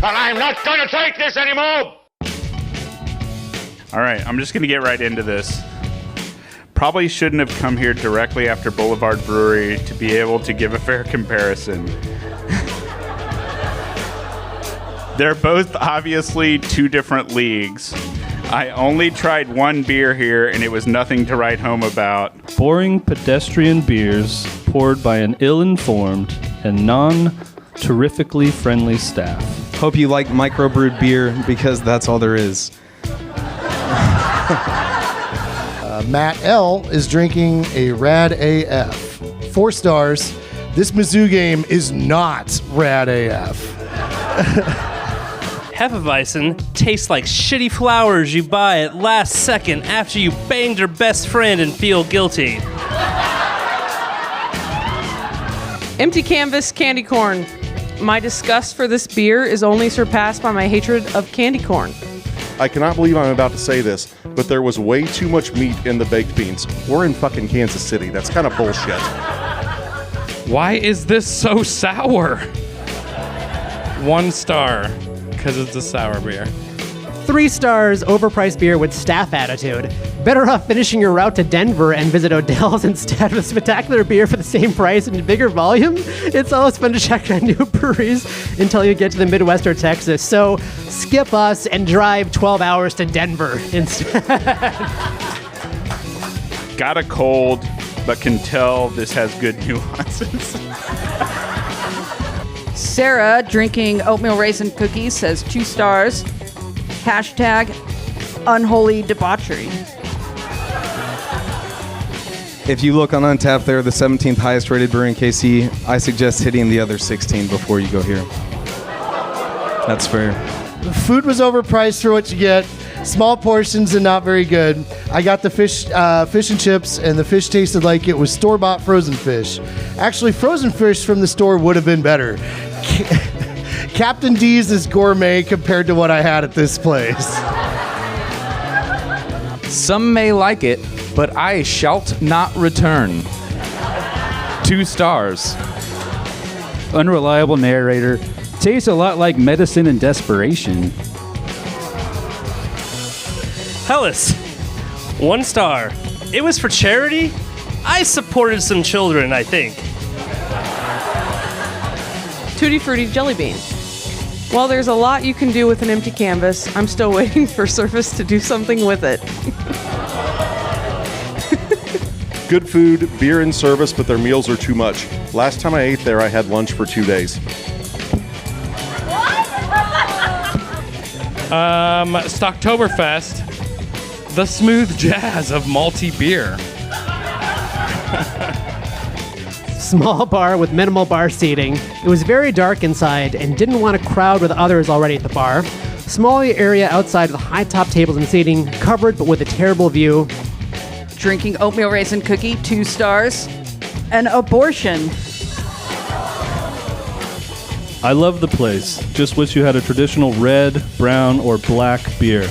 And I'm not going to take this anymore! All right, I'm just going to get right into this. Probably shouldn't have come here directly after Boulevard Brewery to be able to give a fair comparison. They're both obviously two different leagues. I only tried one beer here, and it was nothing to write home about. Boring pedestrian beers poured by an ill-informed and non-terrifically friendly staff. Hope you like microbrewed beer, because that's all there is. Matt L. is drinking a Rad AF. 4 stars. This Mizzou game is not Rad AF. Hefeweizen tastes like shitty flowers you buy at last second after you banged your best friend and feel guilty. Empty canvas candy corn. My disgust for this beer is only surpassed by my hatred of candy corn. I cannot believe I'm about to say this, but there was way too much meat in the baked beans. We're in fucking Kansas City. That's kind of bullshit. Why is this so sour? 1 star, because it's a sour beer. 3 stars, overpriced beer with staff attitude. Better off finishing your route to Denver and visit Odell's instead with spectacular beer for the same price and bigger volume. It's always fun to check out new breweries until you get to the Midwest or Texas. So skip us and drive 12 hours to Denver instead. Got a cold, but can tell this has good nuances. Sarah, drinking oatmeal raisin cookies, says 2 stars. Hashtag unholy debauchery. If you look on Untappd, they're the 17th highest rated brewery in KC. I suggest hitting the other 16 before you go here. That's fair. The food was overpriced for what you get. Small portions and not very good. I got the fish and chips, and the fish tasted like it was store-bought frozen fish. Actually, frozen fish from the store would have been better. Captain D's is gourmet compared to what I had at this place. Some may like it, but I shalt not return. 2 stars. Unreliable narrator. Tastes a lot like medicine and desperation. Hellas, 1 star. It was for charity? I supported some children, I think. Tutti Frutti Jelly Bean. While there's a lot you can do with an empty canvas, I'm still waiting for Servaes to do something with it. Good food, beer and service, but their meals are too much. Last time I ate there, I had lunch for 2 days. Stocktoberfest, the smooth jazz of malty beer. Small bar with minimal bar seating. It was very dark inside and didn't want to crowd with others already at the bar. Small area outside with high top tables and seating, covered but with a terrible view. Drinking oatmeal raisin cookie, 2 stars. An abortion. I love the place. Just wish you had a traditional red, brown, or black beer.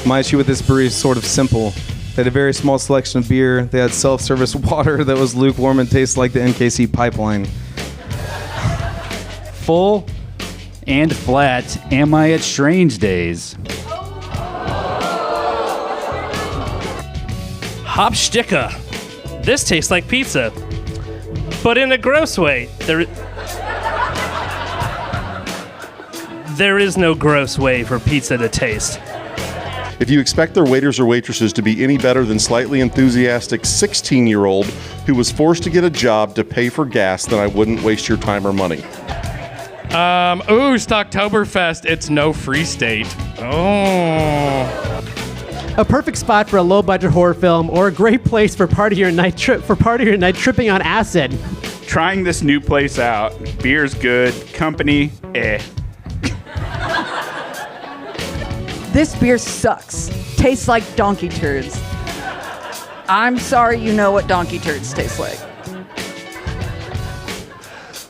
My issue with this brewery is sort of simple. They had a very small selection of beer. They had self-service water that was lukewarm and tastes like the NKC pipeline. Full and flat. Am I at Strange Days? Hopsticka. This tastes like pizza, but in a gross way. There is no gross way for pizza to taste. If you expect their waiters or waitresses to be any better than slightly enthusiastic 16-year-old who was forced to get a job to pay for gas, then I wouldn't waste your time or money. Stocktoberfest, it's no Free State. Oh. A perfect spot for a low-budget horror film, or a great place for part of your night tripping on acid. Trying this new place out. Beer's good. Company, eh. This beer sucks. Tastes like donkey turds. I'm sorry you know what donkey turds taste like.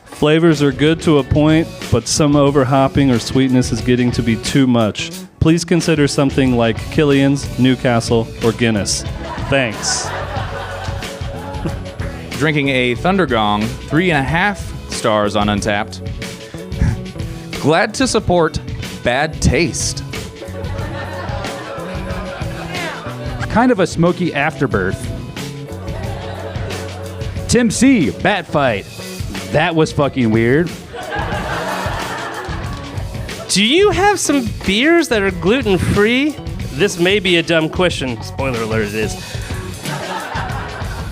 Flavors are good to a point, but some overhopping or sweetness is getting to be too much. Please consider something like Killian's, Newcastle, or Guinness. Thanks. Drinking a Thundergong, 3.5 stars on Untappd. Glad to support bad taste. Kind of a smoky afterbirth. Tim C, bat fight. That was fucking weird. Do you have some beers that are gluten-free? This may be a dumb question. Spoiler alert, it is.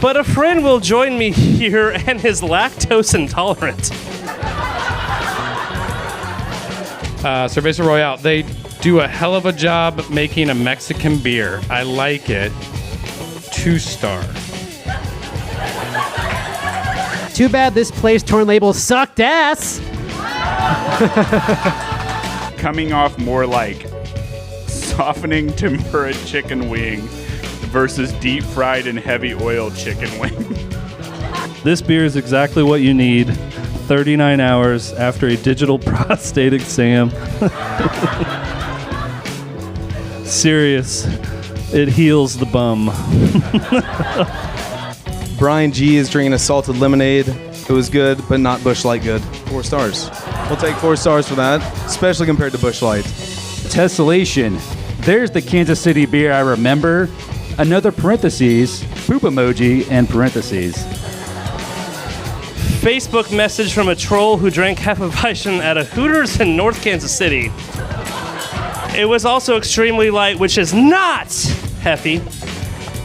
But a friend will join me here and is lactose intolerant. Cerveza Royale, they do a hell of a job making a Mexican beer. I like it. 2-star. Too bad this place torn label sucked ass. Coming off more like softening tempura chicken wing versus deep fried and heavy oil chicken wing. This beer is exactly what you need 39 hours after a digital prostate exam. Serious. It heals the bum. Brian G is drinking a salted lemonade. It was good, but not Busch Light good. 4 stars. We'll take 4 stars for that, especially compared to Busch Light. Tessellation. There's the Kansas City beer I remember. Another parentheses, poop emoji, and parentheses. Facebook message from a troll who drank Hefeweizen at a Hooters in North Kansas City. It was also extremely light, which is not Heffy.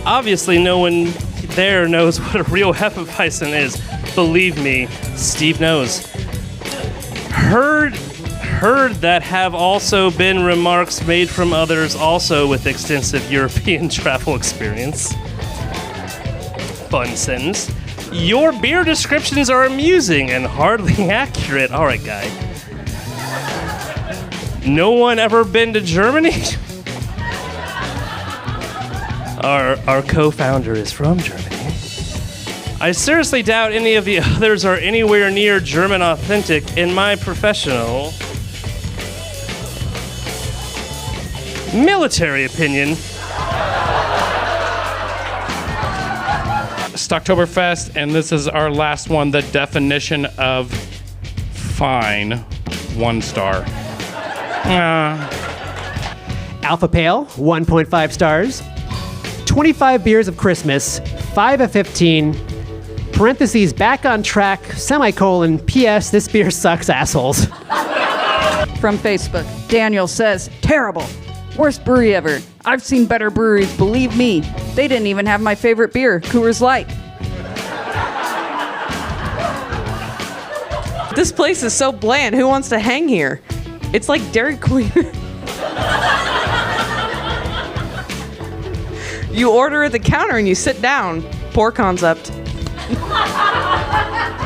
Obviously, no one there knows what a real Hefeweizen is. Believe me, Steve knows. Heard that have also been remarks made from others also with extensive European travel experience. Fun sentence. Your beer descriptions are amusing and hardly accurate. All right, guy. No one ever been to Germany? Our co-founder is from Germany. I seriously doubt any of the others are anywhere near German authentic in my professional military opinion. Stocktoberfest, and this is our last one, the definition of fine, 1 star. Alpha Pale, 1.5 stars. 25 beers of Christmas, 5 of 15. Parentheses, back on track, semicolon, P.S. This beer sucks, assholes. From Facebook, Daniel says, terrible. Worst brewery ever. I've seen better breweries, believe me. They didn't even have my favorite beer, Coors Light. This place is so bland. Who wants to hang here? It's like Dairy Queen. You order at the counter and you sit down. Poor concept.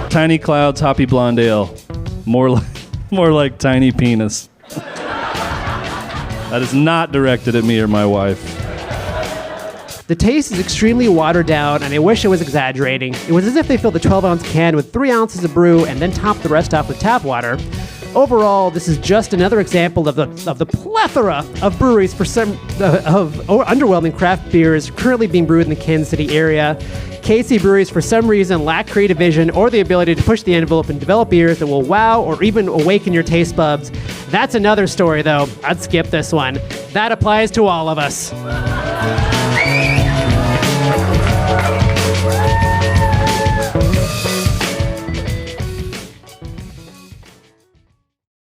Tiny Clouds Hoppy Blonde Ale. More like tiny penis. That is not directed at me or my wife. The taste is extremely watered down, and I wish I was exaggerating. It was as if they filled a 12-ounce can with 3 ounces of brew and then topped the rest off with tap water. Overall, this is just another example of the plethora of breweries of underwhelming craft beers currently being brewed in the Kansas City area. KC breweries, for some reason, lack creative vision or the ability to push the envelope and develop beers that will wow or even awaken your taste buds. That's another story, though. I'd skip this one. That applies to all of us.